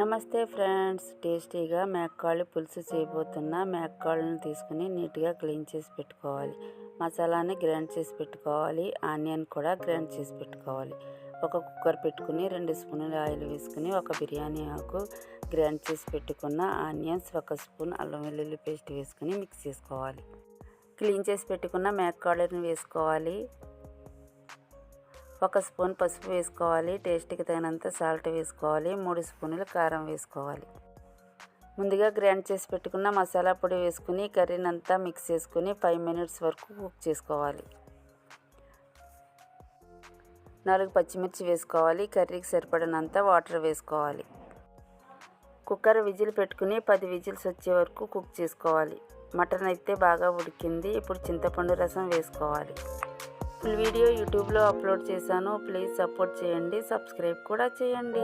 నమస్తే ఫ్రెండ్స్, టేస్టీగా మేకకాళ్ళు పులుసు చేయబోతున్నా. మేకకాళ్ళను తీసుకుని నీట్గా క్లీన్ చేసి పెట్టుకోవాలి. మసాలాని గ్రైండ్ చేసి పెట్టుకోవాలి. ఆనియన్ కూడా గ్రైండ్ చేసి పెట్టుకోవాలి. ఒక కుక్కర్ పెట్టుకుని 2 స్పూన్ల ఆయిల్ వేసుకుని ఒక బిర్యానీ ఆకు, గ్రైండ్ చేసి పెట్టుకున్న ఆనియన్స్, 1 స్పూన్ అల్లం వెల్లుల్లి పేస్ట్ వేసుకుని మిక్స్ చేసుకోవాలి. క్లీన్ చేసి పెట్టుకున్న మేకకాళ్ళను వేసుకోవాలి. 1 స్పూన్ పసుపు వేసుకోవాలి. టేస్ట్కి తగినంత సాల్ట్ వేసుకోవాలి. 3 స్పూన్లు కారం వేసుకోవాలి. ముందుగా గ్రైండ్ చేసి పెట్టుకున్న మసాలా పొడి వేసుకుని కర్రీని అంతా మిక్స్ చేసుకుని 5 మినిట్స్ వరకు కుక్ చేసుకోవాలి. 4 పచ్చిమిర్చి వేసుకోవాలి. కర్రీకి సరిపడినంత వాటర్ వేసుకోవాలి. కుక్కర్ విజిల్ పెట్టుకుని 10 విజిల్స్ వచ్చే వరకు కుక్ చేసుకోవాలి. మటన్ అయితే బాగా ఉడికింది. ఇప్పుడు చింతపండు రసం వేసుకోవాలి. ఫుల్ వీడియో యూట్యూబ్లో అప్లోడ్ చేశాను. ప్లీజ్ సపోర్ట్ చేయండి, సబ్స్క్రైబ్ కూడా చేయండి.